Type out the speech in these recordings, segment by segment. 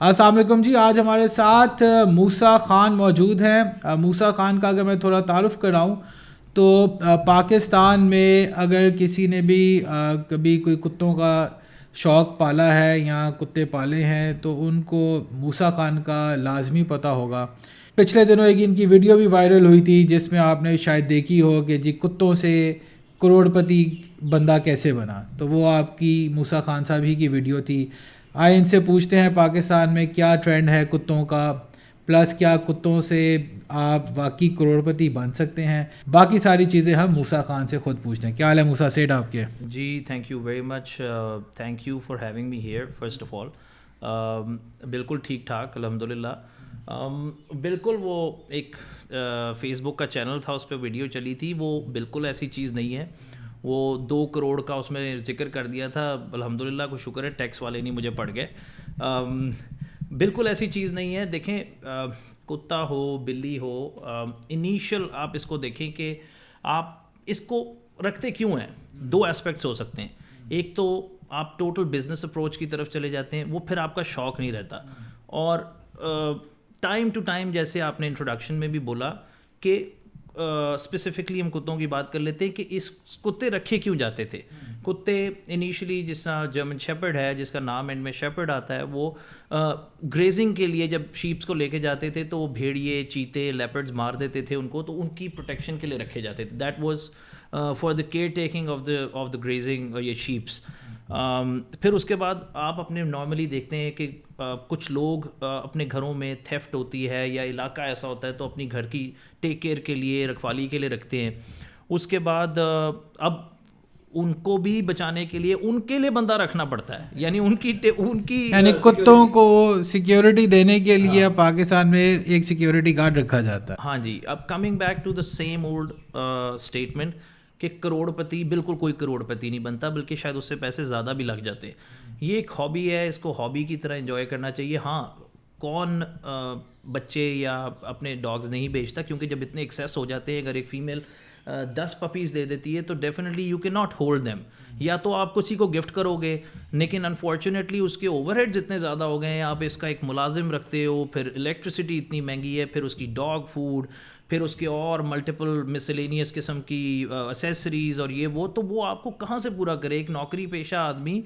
السلام علیکم جی. آج ہمارے ساتھ موسیٰ خان موجود ہیں. موسیٰ خان کا اگر میں تھوڑا تعارف کراؤں تو پاکستان میں اگر کسی نے بھی کبھی کوئی کتوں کا شوق پالا ہے یا کتے پالے ہیں تو ان کو موسیٰ خان کا لازمی پتہ ہوگا. پچھلے دنوں ایک ان کی ویڈیو بھی وائرل ہوئی تھی جس میں آپ نے شاید دیکھی ہو کہ جی کتوں سے کروڑپتی بندہ کیسے بنا. تو وہ آپ کی موسیٰ خان صاحب ہی کی ویڈیو تھی. آئے ان سے پوچھتے ہیں پاکستان میں کیا ٹرینڈ ہے کتوں کا، پلس کیا کتوں سے آپ واقعی کروڑپتی بن سکتے ہیں. باقی ساری چیزیں ہم موسیٰ خان سے خود پوچھتے ہیں. کیا حال ہے موسیٰ سیٹ آپ کے؟ جی thank you very much, thank you for having me here first of all. بالکل ٹھیک ٹھاک الحمد للہ. بالکل وہ ایک فیس بک کا چینل تھا، اس پہ ویڈیو چلی تھی، وہ بالکل ایسی چیز نہیں ہے. وہ 2 کروڑ کا اس میں ذکر کر دیا تھا. الحمد للہ کو شکر ہے ٹیکس والے نہیں مجھے پڑ گئے. بالکل ایسی چیز نہیں ہے. دیکھیں کتا ہو بلی ہو، انیشیل آپ اس کو دیکھیں کہ آپ اس کو رکھتے کیوں ہیں. 2 ایسپیکٹس ہو سکتے ہیں. ایک تو آپ ٹوٹل بزنس اپروچ کی طرف چلے جاتے ہیں، وہ پھر آپ کا شوق نہیں رہتا. اور ٹائم ٹو ٹائم جیسے آپ نے انٹروڈکشن میں بھی بولا کہ اسپیسیفکلی ہم کتوں کی بات کر لیتے ہیں کہ اس کتے رکھے کیوں جاتے تھے. کتے انیشلی جس طرح جرمن شیپرڈ ہے جس کا نام اینڈ میں شیپرڈ آتا ہے، وہ گریزنگ کے لیے جب شیپس کو لے کے جاتے تھے تو وہ بھیڑیے چیتے لیپرڈز مار دیتے تھے ان کو، تو ان کی پروٹیکشن کے لیے رکھے جاتے تھے. That was for the care taking of the grazing یہ شیپس. پھر اس کے بعد آپ اپنے نارملی دیکھتے ہیں کہ کچھ لوگ اپنے گھروں میں تھیفٹ ہوتی ہے یا علاقہ ایسا ہوتا ہے تو اپنی گھر کی ٹیک کیئر کے لیے رکھوالی کے لیے رکھتے ہیں. اس کے بعد اب ان کو بھی بچانے کے لیے ان کے لیے بندہ رکھنا پڑتا ہے، یعنی ان کی یعنی کتوں کو سیکیورٹی دینے کے لیے پاکستان میں ایک سیکیورٹی گارڈ رکھا جاتا ہے. ہاں جی. اب coming back to the same old statement کہ کروڑپتی بالکل کوئی کروڑپتی نہیں بنتا، بلکہ شاید اس سے پیسے زیادہ بھی لگ جاتے. یہ ایک ہابی ہے، اس کو ہابی کی طرح انجوائے کرنا چاہیے. ہاں کون بچے یا اپنے ڈاگز نہیں بیچتا، کیونکہ جب اتنے ایکسیس ہو جاتے ہیں، اگر ایک فیمیل 10 پپیز دے دیتی ہے تو definitely you can not hold them. یا تو آپ کسی کو گفٹ کرو گے، لیکن انفارچونیٹلی اس کے اوور ہیڈز اتنے زیادہ ہو گئے ہیں. آپ اس کا ایک ملازم رکھتے ہو، پھر الیکٹریسٹی اتنی مہنگی ہے، پھر اس کی ڈاگ فوڈ، پھر اس کے اور ملٹیپل مسلینیس قسم کی اسیسریز اور یہ وہ آپ کو کہاں سے پورا کرے. ایک نوکری پیشہ آدمی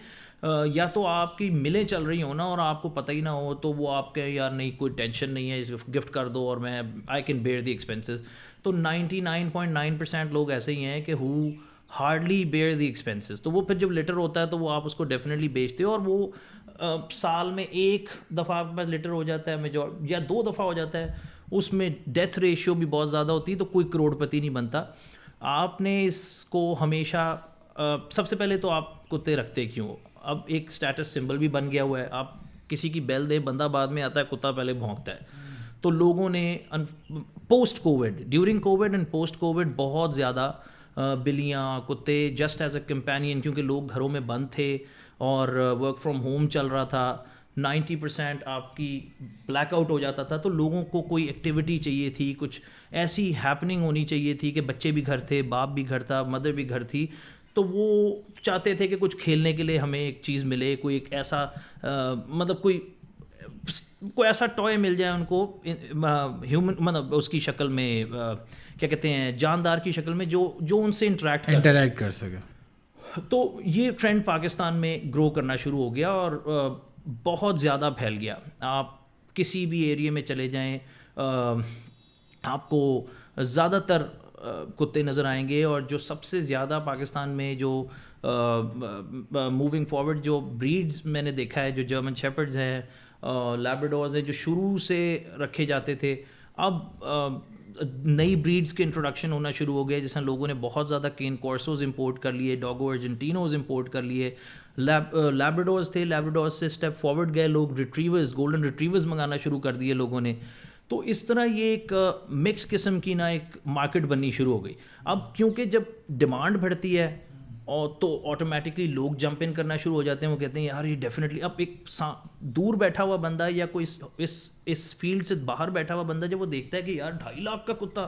یا تو آپ کی ملیں چل رہی ہوں نا اور آپ کو پتہ ہی نہ ہو تو وہ آپ کے یار نہیں کوئی ٹینشن نہیں ہے گفٹ کر دو اور میں I can bear the expenses. تو 99.9% لوگ ایسے ہی ہیں کہ who hardly bear the expenses. تو وہ پھر جب لیٹر ہوتا ہے تو وہ آپ اس کو ڈیفینیٹلی بیچتے ہو، اور وہ سال میں 1 دفعہ آپ کے پاس لیٹر ہو جاتا ہے یا 2 دفعہ ہو جاتا ہے. اس میں ڈیتھ ریشیو بھی بہت زیادہ ہوتی ہے، تو کوئی کروڑپتی نہیں بنتا. آپ نے اس کو ہمیشہ سب سے پہلے تو آپ کتے رکھتے کیوں؟ اب ایک اسٹیٹس سمبل بھی بن گیا ہوا ہے. آپ کسی کی بیل دیں، بندہ بعد میں آتا ہے، کتا پہلے بھونکتا ہے. تو لوگوں نے post Covid, during Covid and post Covid بہت زیادہ بلیاں کتے جسٹ ایز اے کمپینین، کیونکہ لوگ گھروں میں بند تھے اور ورک فرام ہوم چل رہا تھا. 90% آپ کی بلیک آؤٹ ہو جاتا تھا، تو لوگوں کو کوئی ایکٹیویٹی چاہیے تھی، کچھ ایسی ہیپننگ ہونی چاہیے تھی کہ بچے بھی گھر تھے، باپ بھی گھر تھا، مدر بھی گھر تھی. تو وہ چاہتے تھے کہ کچھ کھیلنے کے لیے ہمیں ایک چیز ملے، کوئی ایک ایسا مطلب کوئی ایسا ٹوائے مل جائے ان کو ہیومن، مطلب اس کی شکل میں کیا کہتے ہیں جاندار کی شکل میں جو ان سے انٹریکٹ کر سکے. تو یہ ٹرینڈ پاکستان میں گرو کرنا شروع ہو گیا اور بہت زیادہ پھیل گیا. آپ کسی بھی ایریے میں چلے جائیں آپ کو زیادہ تر کتے نظر آئیں گے. اور جو سب سے زیادہ پاکستان میں جو موونگ فارورڈ جو بریڈز میں نے دیکھا ہے، جو جرمن شیپرڈز ہیں، لیبراڈورز ہیں، جو شروع سے رکھے جاتے تھے، اب نئی بریڈز کے انٹروڈکشن ہونا شروع ہو گئے. جس طرح لوگوں نے بہت زیادہ کین کورسوز امپورٹ کر لیے، ڈوگو ارجنٹینوز امپورٹ کر لیے. لیبراڈورز تھے، لیبراڈورز سے اسٹیپ فارورڈ گئے لوگ، ریٹریورز، گولڈن ریٹریورز منگانا شروع کر دیے لوگوں نے. تو اس طرح یہ ایک مکس قسم کی نا ایک مارکیٹ بننی شروع ہو گئی. اب کیونکہ جب ڈیمانڈ بڑھتی ہے اور تو آٹومیٹکلی لوگ جمپ ان کرنا شروع ہو جاتے ہیں. وہ کہتے ہیں یار یہ ڈیفینیٹلی. اب ایک دور بیٹھا ہوا بندہ یا کوئی اس فیلڈ سے باہر بیٹھا ہوا بندہ جب وہ دیکھتا ہے کہ یار 2.5 لاکھ کا کتا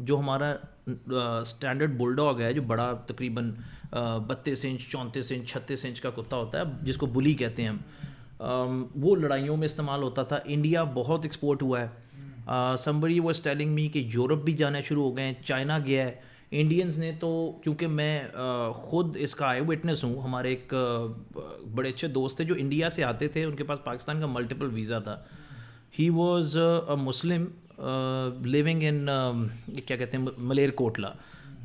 جو ہمارا اسٹینڈرڈ بل ڈاگ ہے جو بڑا تقریباً 32 انچ 34 انچ 36 انچ کا کتا ہوتا ہے جس کو بلی کہتے ہیں ہم, وہ لڑائیوں میں استعمال ہوتا تھا. انڈیا بہت ایکسپورٹ ہوا ہے. somebody was telling me کہ یورپ بھی جانا شروع ہو گئے ہیں, چائنا گیا ہے. انڈینز نے تو, کیونکہ میں خود اس کا آئی وٹنس ہوں, ہمارے ایک بڑے اچھے دوست تھے جو انڈیا سے آتے تھے, ان کے پاس پاکستان کا ملٹیپل ویزا تھا. He was a Muslim living in کیا کہتے ہیں ملیر کوٹلا.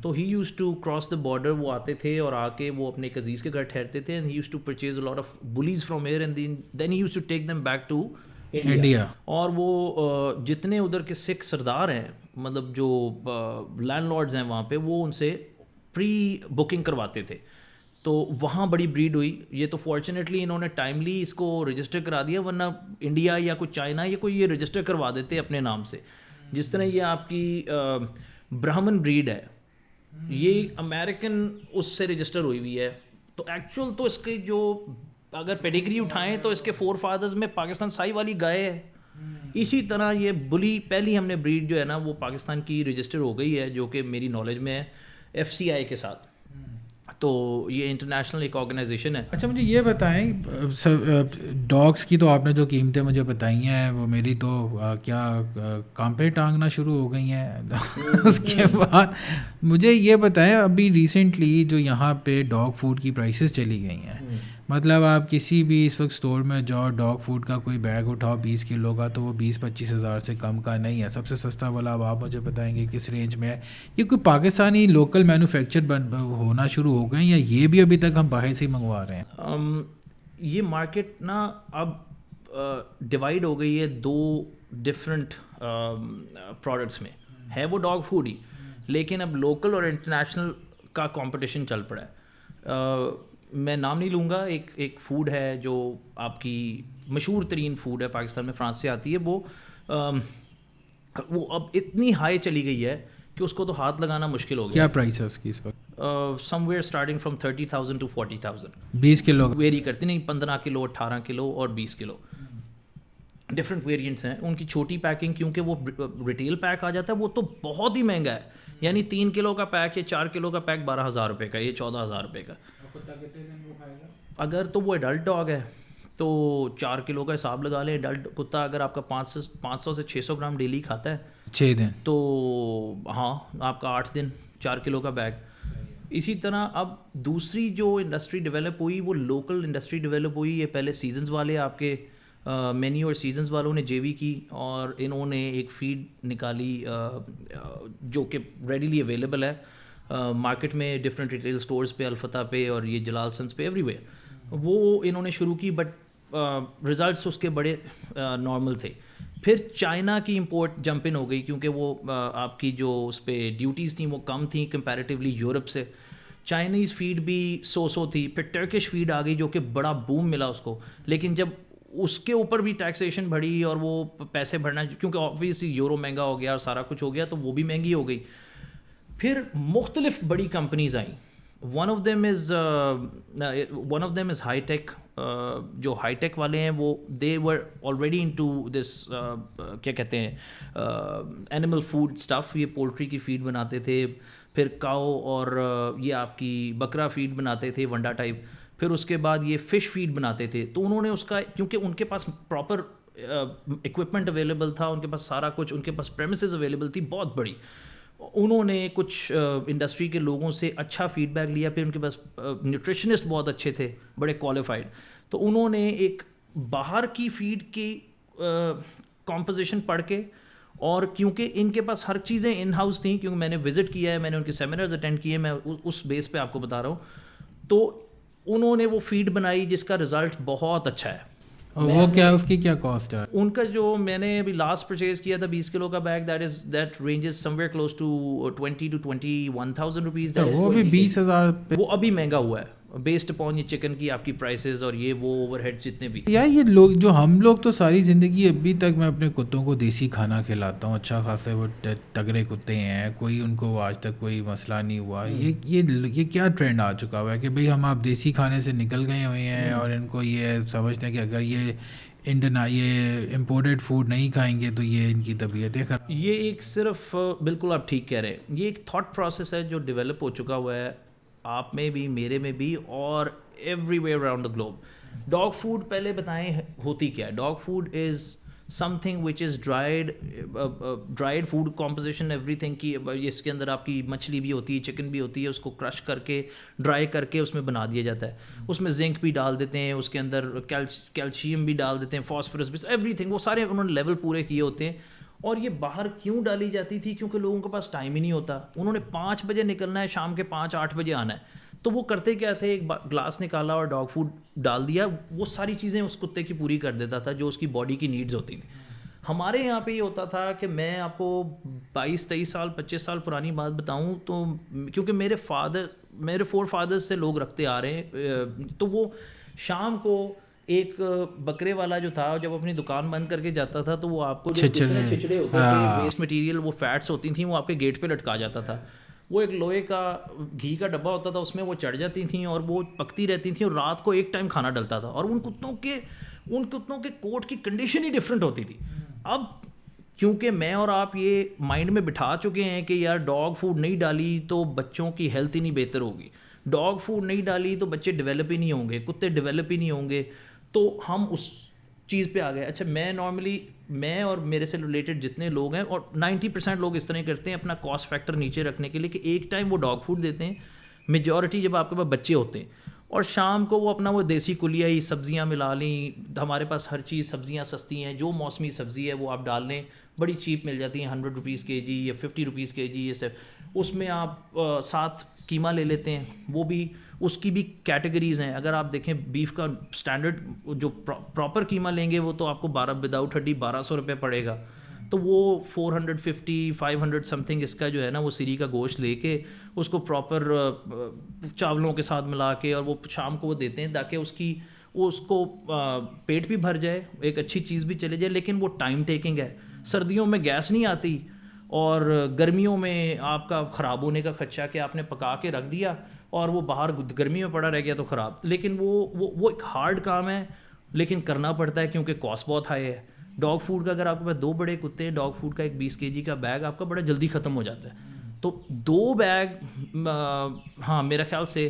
تو he used to cross the border, وہ آتے تھے اور آ کے وہ اپنے ایک عزیز کے گھر ٹھہرتے تھے, and he used to purchase a lot of blaze from here and then he used to take them back to India. اور وہ جتنے ادھر کے سکھ سردار ہیں, مطلب جو لینڈ لارڈز ہیں وہاں پہ, وہ ان سے پری بکنگ کرواتے تھے. تو وہاں بڑی بریڈ ہوئی. یہ تو فارچونیٹلی انہوں نے ٹائملی اس کو رجسٹر کرا دیا, ورنہ انڈیا یا کوئی چائنا یا کوئی یہ رجسٹر کروا دیتے اپنے نام سے. جس طرح یہ آپ کی برہمن بریڈ ہے, یہ امریکن اس سے رجسٹر ہوئی ہوئی ہے. تو ایکچوئل تو اس کے جو اگر پیڈیگری اٹھائیں تو اس کے فور فادرز میں پاکستان سائی والی گائے ہے. اسی طرح یہ بلی پہلی ہم نے بریڈ جو ہے نا وہ پاکستان کی رجسٹر ہو گئی ہے, جو کہ میری نالج میں ہے FCI کے ساتھ. تو یہ انٹرنیشنل ایک آرگنائزیشن ہے. اچھا مجھے یہ بتائیں, ڈاگس کی تو آپ نے جو قیمتیں مجھے بتائی ہیں وہ میری تو کیا کام پہ ٹانگنا شروع ہو گئی ہیں. اس کے بعد مجھے یہ بتائیں, ابھی ریسنٹلی جو یہاں پہ ڈاگ فوڈ کی پرائسز چلی گئی ہیں, مطلب آپ کسی بھی اس وقت اسٹور میں جاؤ, ڈاگ فوڈ کا کوئی بیگ اٹھاؤ 20 کلو کا, تو وہ 20-25 ہزار سے کم کا نہیں ہے. سب سے سستا والا اب آپ مجھے بتائیں گے کس رینج میں ہے. یہ کوئی پاکستانی لوکل مینوفیکچر ہونا شروع ہو گئے ہیں, یا یہ بھی ابھی تک ہم باہر سے ہی منگوا رہے ہیں؟ یہ مارکیٹ نا اب ڈیوائڈ ہو گئی ہے دو ڈفرینٹ پروڈکٹس میں. ہے وہ ڈاگ فوڈ ہی, لیکن اب لوکل اور انٹرنیشنل کا کمپٹیشن چل پڑا ہے. میں نام نہیں لوں گا, ایک فوڈ ہے جو آپ کی مشہور ترین فوڈ ہے پاکستان میں, فرانس سے آتی ہے. وہ اب اتنی ہائی چلی گئی ہے کہ اس کو تو ہاتھ لگانا مشکل ہو گیا. کیا پرائس ہے اس کی اس وقت؟ Somewhere starting from 30,000 to 40,000. 20 kilo vary کرتی نہیں, 15 کلو 18 کلو اور 20 کلو ڈفرینٹ ویریئنٹس ہیں. ان کی چھوٹی پیکنگ کیونکہ وہ ریٹیل پیک آ جاتا ہے, وہ تو بہت ہی مہنگا ہے. یعنی 3 کلو کا پیک یا 4 کلو کا پیک 12,000 روپے کا, یہ 14,000 روپے کا. اگر تو وہ ایڈلٹ ڈاگ ہے تو 4 کلو کا حساب لگا لیں. ایڈلٹ کتا اگر آپ کا 500 سے 600 گرام ڈیلی کھاتا ہے 6 دن, تو ہاں آپ کا 8 دن 4 کلو کا بیگ. اسی طرح اب دوسری جو انڈسٹری ڈیولپ ہوئی وہ لوکل انڈسٹری ڈیولپ ہوئی. یہ پہلے سیزنز والے آپ کے مینی اور سیزنز والوں نے JV کی, اور انہوں نے ایک فیڈ نکالی جو کہ ریڈیلی اویلیبل ہے مارکیٹ میں, ڈفرینٹ ریٹیل اسٹورز پہ, الفتح پہ اور یہ جلال سنس پہ, ایوری ویئر. وہ انہوں نے شروع کی, بٹ ریزلٹس اس کے بڑے نارمل تھے. پھر چائنا کی امپورٹ جمپ ان ہو گئی, کیونکہ وہ آپ کی جو اس پہ ڈیوٹیز تھیں وہ کم تھیں کمپیریٹیولی یورپ سے. چائنیز فیڈ بھی سو تھی. پھر ٹرکش فیڈ آ گئی جو کہ بڑا بوم ملا اس کو, لیکن جب اس کے اوپر بھی ٹیکسیشن بڑھی اور وہ پیسے بھرنا, کیونکہ آبویسلی یورو مہنگا ہو گیا اور سارا کچھ ہو گیا, تو وہ بھی مہنگی ہو گئی. پھر مختلف بڑی کمپنیز آئیں. One of them is high tech. جو ہائی ٹیک والے ہیں وہ دے were already in to this کیا کہتے ہیں اینیمل فوڈ اسٹف. یہ پولٹری کی فیڈ بناتے تھے, پھر کاؤ اور یہ آپ کی بکرا فیڈ بناتے تھے ونڈا ٹائپ. پھر اس کے بعد یہ فش فیڈ بناتے تھے. تو انہوں نے اس کا, کیونکہ ان کے پاس پراپر اکوپمنٹ اویلیبل تھا, ان کے پاس سارا کچھ, ان کے پاس پریمیسز اویلیبل تھی بہت بڑی. انہوں نے کچھ انڈسٹری کے لوگوں سے اچھا فیڈ بیک لیا. پھر ان کے پاس نیوٹریشنسٹ بہت اچھے تھے, بڑے کوالیفائڈ. تو انہوں نے ایک باہر کی فیڈ کی کمپوزیشن پڑھ کے, اور کیونکہ ان کے پاس ہر چیزیں ان ہاؤس تھیں, کیونکہ میں نے وزٹ کیا ہے, میں نے ان کے سیمینرز اٹینڈ کیے, میں اس بیس پہ آپ کو بتا رہا ہوں. تو انہوں نے وہ فیڈ بنائی جس کا رزلٹ بہت اچھا ہے. وہ کیا, اس کی کیا کاسٹ ہے؟ ان کا جو میں نے ابھی لاسٹ پرچیز کیا تھا 20 کلو کا bag, that ranges somewhere close to 20 to 21,000 rupees. وہ بھی 20,000. وہ ابھی مہنگا ہوا ہے بیسڈ اپون یہ چکن کی آپ کی پرائسز اور یہ وہ اوور ہیڈس جتنے بھی. یا یہ لوگ جو ہم لوگ تو ساری زندگی ابھی تک میں اپنے کتوں کو دیسی کھانا کھلاتا ہوں, اچھا خاصے وہ تگڑے کتے ہیں, کوئی ان کو آج تک کوئی مسئلہ نہیں ہوا. یہ کیا ٹرینڈ آ چکا ہوا ہے کہ بھئی ہم آپ دیسی کھانے سے نکل گئے ہوئے ہیں, اور ان کو یہ سمجھتے ہیں کہ اگر یہ انڈین یہ امپورٹڈ فوڈ نہیں کھائیں گے تو یہ ان کی طبیعتیں خراب. یہ ایک صرف بالکل آپ ٹھیک کہہ رہے ہیں, یہ ایک تھاٹ پروسیس ہے جو ڈیولپ ہو چکا ہوا ہے آپ میں بھی, میرے میں بھی, اور every where around the globe. Dog food پہلے بتائیں ہوتی کیا ہے. Dog food is some thing which is dried food composition every thing کی. اس کے اندر آپ کی مچھلی بھی ہوتی ہے, چکن بھی ہوتی ہے, اس کو کرش کر کے ڈرائی کر کے اس میں بنا دیا جاتا ہے. اس میں زنک بھی ڈال دیتے ہیں, اس کے اندر کیلشیم بھی ڈال دیتے ہیں, فاسفورس بھی, ایوری تھنگ, وہ سارے انہوں نے لیول پورے کیے ہوتے ہیں. اور یہ باہر کیوں ڈالی جاتی تھی؟ کیونکہ لوگوں کے پاس ٹائم ہی نہیں ہوتا. انہوں نے 5 بجے نکلنا ہے, شام کے 5-8 بجے آنا ہے. تو وہ کرتے کیا تھے, ایک گلاس نکالا اور ڈاگ فوڈ ڈال دیا, وہ ساری چیزیں اس کتے کی پوری کر دیتا تھا جو اس کی باڈی کی نیڈز ہوتی تھیں. ہمارے یہاں پہ یہ ہوتا تھا کہ میں آپ کو 22-23 سال 25 سال پرانی بات بتاؤں تو, کیونکہ میرے 4 فادرز سے لوگ رکھتے آ رہے ہیں, تو وہ شام کو ایک بکرے والا جو تھا جب اپنی دکان بند کر کے جاتا تھا تو وہ آپ کو جو اتنے چھچڑے ہوتے تھے, ویسٹ مٹیریل, وہ فیٹس ہوتی تھیں, وہ آپ کے گیٹ پہ لٹکا جاتا تھا. وہ ایک لوہے کا گھی کا ڈبہ ہوتا تھا, اس میں وہ چڑھ جاتی تھیں اور وہ پکتی رہتی تھیں, اور رات کو ایک ٹائم کھانا ڈلتا تھا. اور ان کتوں کے کوٹ کی کنڈیشن ہی ڈفرینٹ ہوتی تھی. اب کیونکہ میں اور آپ یہ مائنڈ میں بٹھا چکے ہیں کہ یار ڈاگ فوڈ نہیں ڈالی تو بچوں کی ہیلتھ ہی نہیں بہتر ہوگی, ڈاگ فوڈ نہیں ڈالی تو بچے ڈیولپ ہی نہیں ہوں گے, کتے ڈیولپ ہی نہیں ہوں گے, تو ہم اس چیز پہ آ گئے. اچھا, میں اور میرے سے ریلیٹڈ جتنے لوگ ہیں, اور 90% لوگ اس طرح کرتے ہیں اپنا کاسٹ فیکٹر نیچے رکھنے کے لیے کہ ایک ٹائم وہ ڈاگ فوڈ دیتے ہیں, میجورٹی جب آپ کے پاس بچے ہوتے ہیں, اور شام کو وہ اپنا وہ دیسی کلیائی سبزیاں ملا لیں. ہمارے پاس ہر چیز سبزیاں سستی ہیں, جو موسمی سبزی ہے وہ آپ ڈال لیں, بڑی چیپ مل جاتی ہیں, 100 روپیز کے جی یا 50 روپیز کے جی. یہ سب اس میں آپ ساتھ قیمہ لے لیتے ہیں, وہ بھی اس کی بھی کیٹیگریز ہیں. اگر آپ دیکھیں بیف کا اسٹینڈرڈ جو پراپر قیمہ لیں گے وہ تو آپ کو وداؤٹ ہڈی 1200 روپے پڑے گا. تو وہ 450-500 سم تھنگ اس کا جو ہے نا وہ سری کا گوشت لے کے اس کو پراپر چاولوں کے ساتھ ملا کے, اور وہ شام کو وہ دیتے ہیں تاکہ اس کو پیٹ بھی بھر جائے, ایک اچھی چیز بھی چلے جائے. لیکن وہ ٹائم ٹیکنگ ہے. سردیوں میں گیس نہیں آتی, اور گرمیوں میں آپ کا خراب ہونے کا خدشہ کہ آپ نے پکا کے رکھ دیا اور وہ باہر گرمی میں پڑا رہ گیا تو خراب. لیکن وہ ایک ہارڈ کام ہے, لیکن کرنا پڑتا ہے کیونکہ کاسٹ بہت ہائی ہے. ڈاگ فوڈ کا اگر آپ کے پاس 2 بڑے کتے ہیں, ڈاگ فوڈ کا ایک 20 kg کا بیگ آپ کا بڑا جلدی ختم ہو جاتا ہے. تو 2 بیگ, ہاں میرا خیال سے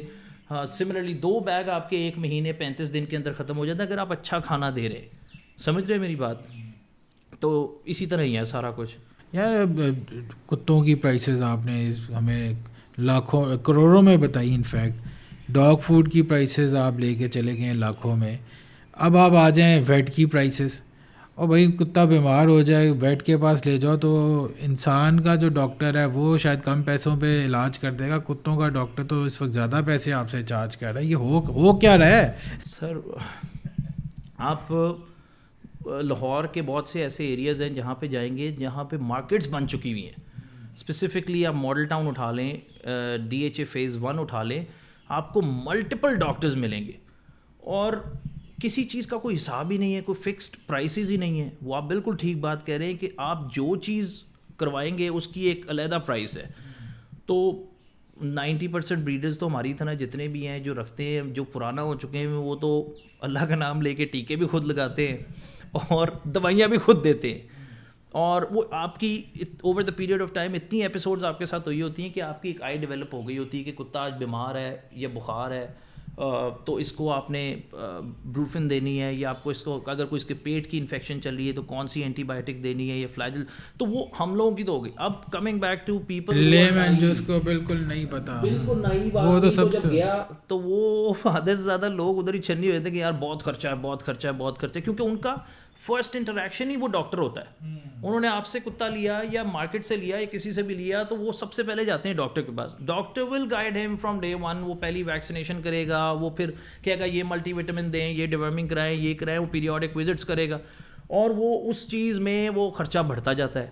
سملرلی 2 بیگ آپ کے 1 مہینے 35 دن کے اندر ختم ہو جاتا ہے اگر آپ اچھا کھانا دے رہے. سمجھ رہے میری بات؟ تو اسی طرح ہی ہے سارا کچھ. یار کتوں کی پرائسز آپ نے ہمیں لاکھوں کروڑوں میں بتائی. انفیکٹ ڈاگ فوڈ کی پرائسز آپ لے کے چلے گئے لاکھوں میں. اب آپ آ جائیں ویٹ کی پرائسز, اور بھائی کتا بیمار ہو جائے ویٹ کے پاس لے جاؤ تو انسان کا جو ڈاکٹر ہے وہ شاید کم پیسوں پہ علاج کر دے گا, کتوں کا ڈاکٹر تو اس وقت زیادہ پیسے آپ سے چارج کر رہا ہے. یہ ہو کیا رہا ہے سر؟ آپ لاہور کے بہت سے ایسے ایریاز ہیں جہاں پہ جائیں گے جہاں پہ مارکیٹس بن چکی ہوئی ہیں. اسپیسیفکلی آپ ماڈل ٹاؤن اٹھا لیں, DHA فیز 1 اٹھا لیں, آپ کو ملٹیپل ڈاکٹرز ملیں گے, اور کسی چیز کا کوئی حساب ہی نہیں ہے, کوئی فکسڈ پرائسز ہی نہیں ہے. وہ آپ بالکل ٹھیک بات کہہ رہے ہیں کہ آپ جو چیز کروائیں گے اس کی ایک علیحدہ پرائس ہے. تو 90% بریڈرز تو ہماری طرح جتنے بھی ہیں جو رکھتے ہیں, جو پرانا ہو چکے ہیں, وہ تو اللہ کا نام لے کے ٹیکے بھی خود لگاتے ہیں اور دوائیاں بھی خود دیتے ہیں. اور وہ آپ کی over the period of time اتنی ایپیسوڈز آپ کے ساتھ ہوئی ہوتی ہیں کہ آپ کی ایک آئی ڈیولپ ہو گئی ہوتی ہے کہ کتا آج بیمار ہے یا بخار ہے, تو اس کو آپ نے بروفن دینی ہے, یا آپ کو اس کو اگر کوئی اس کے پیٹ کی انفیکشن چل رہی ہے تو کون سی اینٹی بایوٹک دینی ہے, یا فلیجل. تو وہ ہم لوگوں کی تو ہو گئی. اب coming back to people lemon جس کو بالکل نہیں پتا, بالکل نئی بات, وہ تو سب جب گیا تو وہ آدھے سے زیادہ لوگ ادھر ہی چھنی ہوئے تھے کہ یار بہت خرچہ ہے, بہت خرچہ ہے, بہت خرچہ ہے, کیونکہ ان کا فرسٹ انٹریکشن ہی وہ ڈاکٹر ہوتا ہے. انہوں نے آپ سے کتا لیا یا مارکیٹ سے لیا یا کسی سے بھی لیا تو وہ سب سے پہلے جاتے ہیں ڈاکٹر کے پاس. ڈاکٹر ول گائیڈ ہم فرام ڈے 1. وہ پہلی ویکسینیشن کرے گا, وہ پھر کہے گا یہ ملٹی وٹامن دیں, یہ ڈیورمنگ کرائیں, یہ کرائیں, وہ پیریوڈک وزٹس کرے گا, اور وہ اس چیز میں وہ خرچہ بڑھتا جاتا ہے.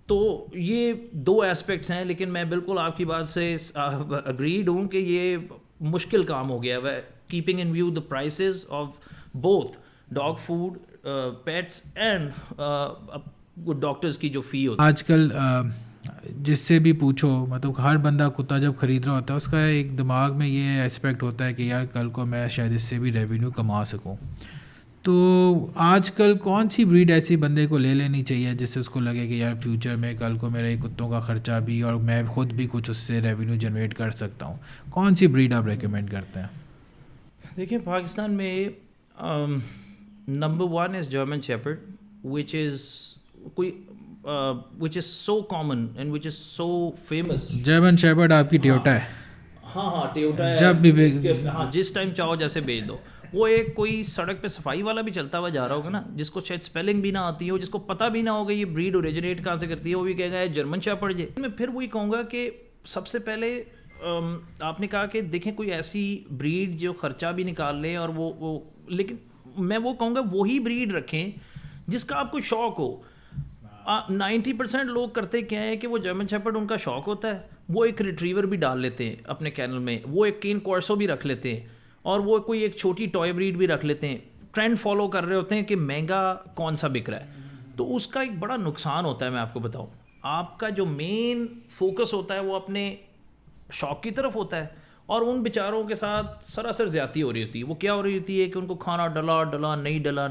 تو یہ 2 ایسپیکٹس ہیں, لیکن میں بالکل آپ کی بات سے اگریڈ ہوں کہ یہ مشکل کام ہو گیا ہے, keeping in view the prices of both dog food, pets and doctors کی جو فی ہوتی ہے. آج کل جس سے بھی پوچھو, مطلب ہر بندہ کتا جب خرید رہا ہوتا ہے اس کا ایک دماغ میں یہ اسپیکٹ ہوتا ہے کہ یار کل کو میں شاید اس سے بھی ریونیو کما سکوں. تو آج کل کون سی بریڈ ایسی بندے کو لے لینی چاہیے جس سے اس کو لگے کہ یار فیوچر میں کل کو میرے کتوں کا خرچہ بھی اور میں خود بھی کچھ اس سے ریونیو جنریٹ کر سکتا ہوں؟ کون سی بریڈ آپ ریکمینڈ کرتے ہیں؟ دیکھیں پاکستان میں number 1 is German Shepard which is so common and which is so famous. German Shepard آپ کی ٹیوٹا ہے؟ ہاں ٹیوٹا ہے. جب بھی ہاں جس ٹائم چاہو جیسے بھیج دو. وہ ایک کوئی سڑک پہ صفائی والا بھی چلتا ہوا جا رہا ہوگا نا, جس کو شاید اسپیلنگ بھی نہ آتی ہو, جس کو پتہ بھی نہ ہوگا یہ بریڈ اوریجنیٹ کہاں سے کرتی ہے, وہ بھی کہے گا جرمن شیپرڈ. میں پھر وہی کہوں گا کہ سب سے پہلے آپ نے کہا کہ دیکھیں کوئی ایسی بریڈ جو خرچہ بھی نکال لے اور وہ لیکن میں وہ کہوں گا وہی بریڈ رکھیں جس کا آپ کو شوق ہو. 90% لوگ کرتے کیا ہے کہ وہ جرمن شیپرڈ ان کا شوق ہوتا ہے, وہ ایک ریٹریور بھی ڈال لیتے ہیں اپنے کینل میں, وہ ایک کین کورسو بھی رکھ لیتے ہیں, اور وہ کوئی ایک چھوٹی ٹوائے بریڈ بھی رکھ لیتے ہیں. ٹرینڈ فالو کر رہے ہوتے ہیں کہ مہنگا کون سا بک رہا ہے. تو اس کا ایک بڑا نقصان ہوتا ہے. میں آپ کو بتاؤں, آپ کا جو مین فوکس ہوتا ہے وہ اپنے شوق کی طرف ہوتا ہے, اور ان بیچاروں کے ساتھ سراسر زیادتی ہو رہی ہوتی ہے. وہ کیا ہو رہی ہوتی ہے کہ ان کو کھانا ڈلا نہیں ڈلا,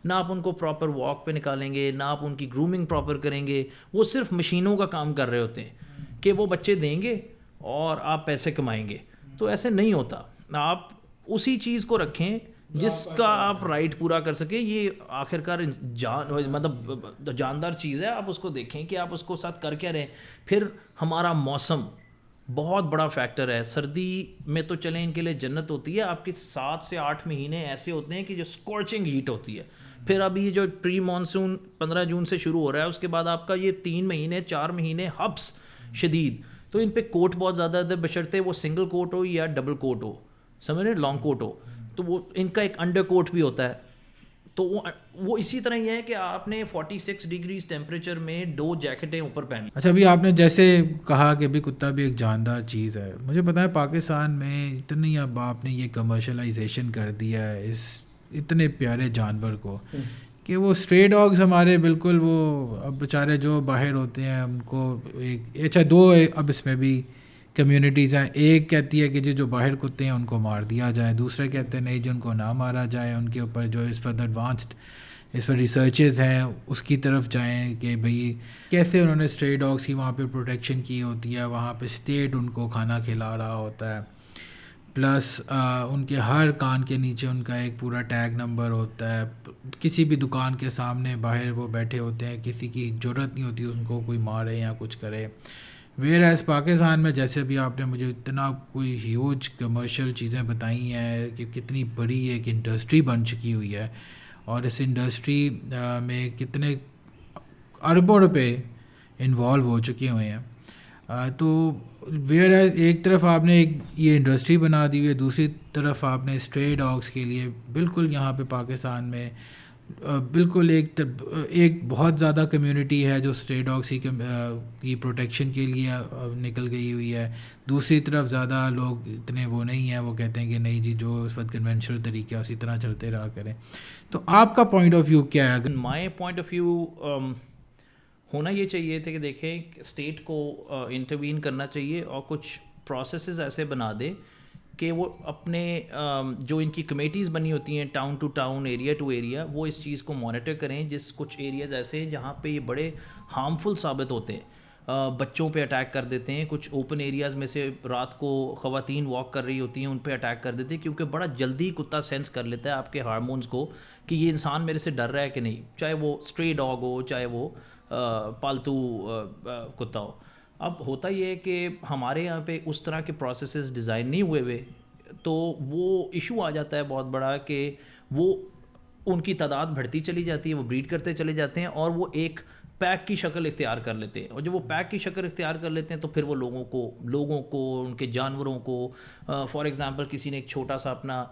نہ آپ ان کو پراپر واک پہ نکالیں گے, نہ آپ ان کی گرومنگ پراپر کریں گے. وہ صرف مشینوں کا کام کر رہے ہوتے ہیں کہ وہ بچے دیں گے اور آپ پیسے کمائیں گے. تو ایسے نہیں ہوتا. آپ اسی چیز کو رکھیں جس کا آپ رائٹ پورا کر سکیں. یہ آخر کار مطلب جاندار چیز ہے. آپ اس کو دیکھیں کہ آپ اس کو ساتھ کر کیا رہیں. پھر ہمارا موسم بہت بڑا فیکٹر ہے. سردی میں تو چلیں ان کے لیے جنت ہوتی ہے. آپ کے 7 سے 8 مہینے ایسے ہوتے ہیں کہ جو اسکارچنگ ہیٹ ہوتی ہے. پھر ابھی جو پری مانسون 15 جون سے شروع ہو رہا ہے, اس کے بعد آپ کا یہ 3 مہینے 4 مہینے ہبس شدید. تو ان پہ کوٹ بہت زیادہ ہے, بشرطے وہ سنگل کوٹ ہو یا ڈبل کوٹ ہو, سمجھ رہے, لانگ کوٹ ہو. تو وہ ان کا ایک انڈر کوٹ بھی ہوتا ہے. تو وہ اسی طرح یہ ہے کہ آپ نے 46 ڈگریز ٹیمپریچر میں 2 جیکٹیں اوپر پہنی. اچھا, ابھی آپ نے جیسے کہا کہ ابھی کتا بھی ایک جاندار چیز ہے. مجھے پتا ہے پاکستان میں اتنی اب آپ نے یہ کمرشلائزیشن کر دیا ہے اس اتنے پیارے جانور کو کہ وہ اسٹرے ڈاگز ہمارے بالکل وہ اب بیچارے جو باہر ہوتے ہیں ان کو ایک اچھا 2 اب اس میں بھی کمیونٹیز ہیں. ایک کہتی ہے کہ جو باہر کتے ہیں ان کو مار دیا جائے, دوسرے کہتے ہیں نہیں جن کو نہ مارا جائے, ان کے اوپر جو اس وقت ایڈوانسڈ اس پر ریسرچز ہیں اس کی طرف جائیں کہ بھئی کیسے انہوں نے اسٹرے ڈاگس کی وہاں پہ پروٹیکشن کی ہوتی ہے. وہاں پہ اسٹیٹ ان کو کھانا کھلا رہا ہوتا ہے, پلس ان کے ہر کان کے نیچے ان کا ایک پورا ٹیگ نمبر ہوتا ہے. کسی بھی دکان کے سامنے باہر وہ بیٹھے ہوتے ہیں, کسی کی ضرورت نہیں ہوتی ان کو کوئی مارے یا کچھ کرے. ویئر ایز پاکستان میں جیسے بھی آپ نے مجھے اتنا کوئی ہیوج کمرشل چیزیں بتائی ہیں کہ کتنی بڑی ایک انڈسٹری بن چکی ہوئی ہے, اور اس انڈسٹری میں کتنے اربوں روپے انوالو ہو چکے ہوئے ہیں. تو ویئر ایز ایک طرف آپ نے ایک یہ انڈسٹری بنا دی ہوئی ہے, دوسری طرف آپ نے اسٹرے ڈاگس کے لیے بالکل یہاں پہ پاکستان میں بالکل ایک بہت زیادہ کمیونٹی ہے جو اسٹرے ڈاگس کی پروٹیکشن کے لیے نکل گئی ہوئی ہے. دوسری طرف زیادہ لوگ اتنے وہ نہیں ہیں, وہ کہتے ہیں کہ نہیں جی جو اس وقت کنونشنل طریقہ اسی طرح چلتے رہا کریں. تو آپ کا پوائنٹ آف ویو کیا ہے؟ مائی پوائنٹ آف ویو ہونا یہ چاہیے تھے کہ دیکھیں اسٹیٹ کو انٹروین کرنا چاہیے اور کچھ پروسیسز ایسے بنا دے کہ وہ اپنے جو ان کی کمیٹیز بنی ہوتی ہیں town to town, area to area, وہ اس چیز کو مانیٹر کریں. جس کچھ ایریاز ایسے ہیں جہاں پہ یہ بڑے ہارمفل ثابت ہوتے ہیں, بچوں پہ اٹیک کر دیتے ہیں. کچھ اوپن ایریاز میں سے رات کو خواتین واک کر رہی ہوتی ہیں, ان پہ اٹیک کر دیتے ہیں, کیونکہ بڑا جلدی کتا سینس کر لیتا ہے آپ کے ہارمونز کو کہ یہ انسان میرے سے ڈر رہا ہے کہ نہیں, چاہے وہ اسٹرے ڈاگ ہو چاہے وہ پالتو کتا ہو. اب ہوتا یہ ہے کہ ہمارے یہاں پہ اس طرح کے پروسیسز ڈیزائن نہیں ہوئے ہوئے, تو وہ ایشو آ جاتا ہے بہت بڑا کہ وہ ان کی تعداد بڑھتی چلی جاتی ہے, وہ بریڈ کرتے چلے جاتے ہیں اور وہ ایک پیک کی شکل اختیار کر لیتے ہیں. اور جب وہ پیک کی شکل اختیار کر لیتے ہیں تو پھر وہ لوگوں کو ان کے جانوروں کو فار ایگزامپل کسی نے ایک چھوٹا سا اپنا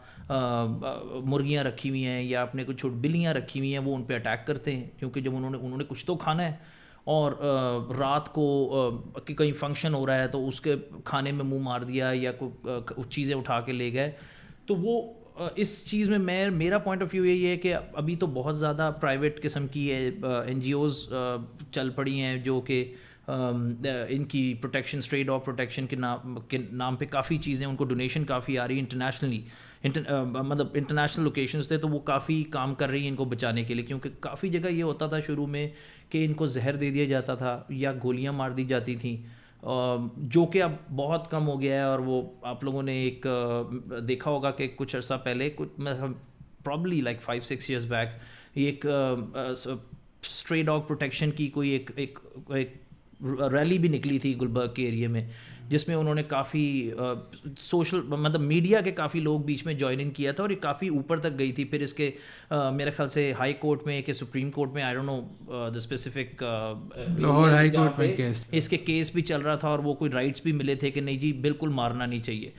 مرغیاں رکھی ہوئی ہیں یا اپنے کچھ بلیاں رکھی ہوئی ہیں, وہ ان پہ اٹیک کرتے ہیں کیونکہ جب انہوں نے کچھ تو کھانا ہے, اور رات کو کہیں فنکشن ہو رہا ہے تو اس کے کھانے میں منہ مار دیا یا کوئی چیزیں اٹھا کے لے گئے. تو وہ اس چیز میں میرا پوائنٹ آف ویو یہ ہے کہ ابھی تو بہت زیادہ پرائیویٹ قسم کی این جی اوز چل پڑی ہیں جو کہ ان کی پروٹیکشن, اسٹرے ڈاگ پروٹیکشن کے نام پہ کافی چیزیں, ان کو ڈونیشن کافی آ رہی ہے انٹرنیشنلی مطلب انٹرنیشنل لوکیشنز تھے, تو وہ کافی کام کر رہی ہیں ان کو بچانے کے لیے, کیونکہ کافی جگہ یہ ہوتا تھا شروع میں کہ ان کو زہر دے دیا جاتا تھا یا گولیاں مار دی جاتی تھیں, جو کہ اب بہت کم ہو گیا ہے. اور وہ آپ لوگوں نے ایک دیکھا ہوگا کہ کچھ عرصہ پہلے, پرابلی لائک 5-6 ایئرس بیک, ایک اسٹرے ڈاگ پروٹیکشن کی کوئی ایک ریلی بھی نکلی تھی گلبرگ کے ایریے میں, جس میں انہوں نے کافی سوشل مطلب میڈیا کے کافی لوگ بیچ میں جوائن ان کیا تھا, اور یہ کافی اوپر تک گئی تھی. پھر اس کے میرے خیال سے ہائی کورٹ میں کہ سپریم کورٹ میں, I don't know the specific, Lahore high court میں کیس, اس کے کیس بھی چل رہا تھا, اور وہ کوئی رائٹس بھی ملے تھے کہ نہیں جی بالکل مارنا نہیں چاہیے.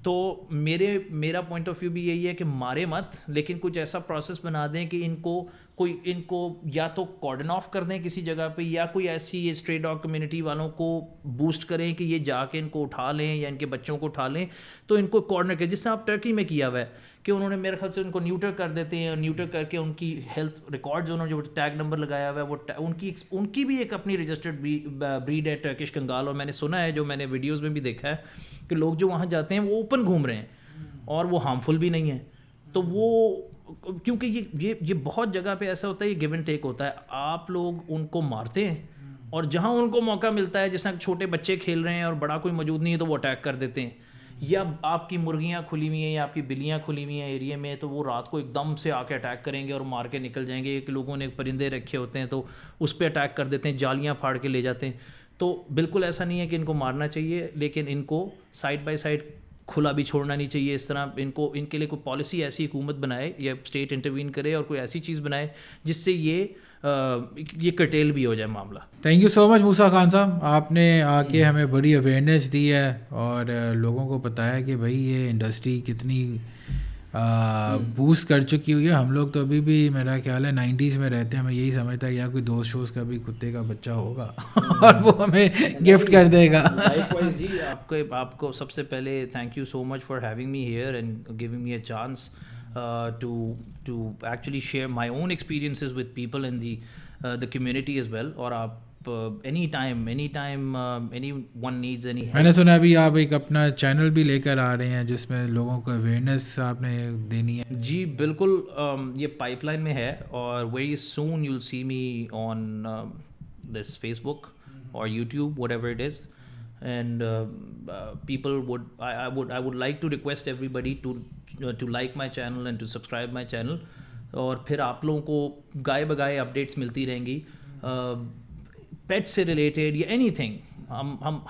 تو میرا پوائنٹ آف ویو بھی یہی ہے کہ مارے مت, لیکن کچھ ایسا پروسیس بنا دیں کہ ان کو یا تو کارڈن آف کر دیں کسی جگہ پہ, یا کوئی ایسی اسٹرے ڈاگ کمیونٹی والوں کو بوسٹ کریں کہ یہ جا کے ان کو اٹھا لیں یا ان کے بچوں کو اٹھا لیں, تو ان کو کارنر کریں, جس سے آپ ٹرکی میں کیا ہوا ہے کہ انہوں نے میرے خیال سے ان کو نیوٹر کر دیتے ہیں, اور نیوٹر کر کے ان کی ہیلتھ ریکارڈز, انہوں نے جو ٹیگ نمبر لگایا ہوا ہے وہ ان کی بھی ایک اپنی رجسٹرڈ بریڈ ہے ٹرکش کنگال. اور میں نے سنا ہے, جو میں نے ویڈیوز میں بھی دیکھا ہے, کہ لوگ جو وہاں جاتے ہیں وہ اوپن گھوم رہے ہیں اور وہ ہارمفل بھی نہیں ہیں. تو وہ کیونکہ یہ بہت جگہ پہ ایسا ہوتا ہے, یہ گیو اینڈ ٹیک ہوتا ہے. آپ لوگ ان کو مارتے ہیں, اور جہاں ان کو موقع ملتا ہے, جیسے چھوٹے بچے کھیل رہے ہیں اور بڑا کوئی موجود نہیں ہے, تو وہ اٹیک کر دیتے ہیں. یا آپ کی مرغیاں کھلی ہوئی ہیں یا آپ کی بلیاں کھلی ہوئی ہیں ایریے میں, تو وہ رات کو ایک دم سے آ کے اٹیک کریں گے اور مار کے نکل جائیں گے. ایک لوگوں نے پرندے رکھے ہوتے ہیں تو اس پہ اٹیک کر دیتے ہیں, جالیاں پھاڑ کے لے جاتے ہیں. تو بالکل ایسا نہیں ہے کہ ان کو مارنا چاہیے, لیکن ان کو سائڈ بائی سائڈ کھلا بھی چھوڑنا نہیں چاہیے. اس طرح ان کے لیے کوئی پالیسی ایسی حکومت بنائے یا اسٹیٹ انٹروین کرے, اور کوئی ایسی چیز بنائے جس سے یہ کرٹیل بھی ہو جائے معاملہ. تھینک یو سو مچ موسیٰ خان صاحب, آپ نے آ کے ہمیں بڑی اویئرنیس دی ہے اور لوگوں کو بتایا کہ بھائی یہ انڈسٹری کتنی بوسٹ کر چکی ہوئی ہے. ہم لوگ تو ابھی بھی میرا خیال ہے 90s میں رہتے ہیں, ہمیں یہی سمجھتا ہے یا کوئی دوست شوز کا بھی کتے کا بچہ ہوگا اور وہ ہمیں گفٹ کر دے گا. جی آپ کو سب سے پہلے thank you so much for having me here and giving me a chance to actually share my own experiences with people in the community as well. اور آپ anytime anyone needs any help. میں نے سنا ابھی آپ ایک اپنا channel بھی لے کر آ رہے ہیں جس میں لوگوں کو اویئرنیس آپ نے دینی ہے. جی بالکل, یہ پائپ لائن میں ہے, اور very soon you will see me on this Facebook or YouTube, whatever it is. And people I would like to request everybody to like my channel and to subscribe my channel. اور پھر آپ لوگوں کو گائے بگائے updates ملتی رہیں گی پیٹ سے related یا اینی تھنگ.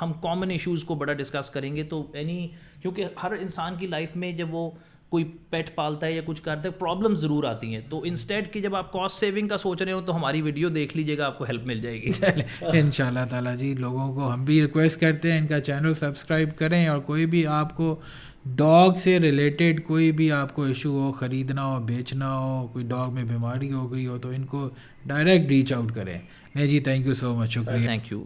ہم کامن ایشوز کو بڑا ڈسکس کریں گے. تو کیونکہ ہر انسان کی لائف میں جب وہ کوئی پیٹ پالتا ہے یا کچھ کرتا ہے, پرابلم ضرور آتی ہیں. تو انسٹیڈ کہ جب آپ کاسٹ سیونگ کا سوچ رہے ہو تو ہماری ویڈیو دیکھ لیجیے گا, آپ کو ہیلپ مل جائے گی ان شاء اللہ تعالیٰ. جی لوگوں کو ہم بھی ریکویسٹ کرتے ہیں ان کا چینل سبسکرائب کریں, اور کوئی بھی آپ کو ڈاگ سے ریلیٹڈ کوئی بھی آپ کو ایشو ہو, خریدنا ہو, بیچنا ہو, کوئی ڈاگ میں بیماری ہو گئی ہو, تو ان کو ڈائریکٹ ریچ آؤٹ کریں. نہیں جی, تھینک یو سو مچ, شکریہ. Thank you.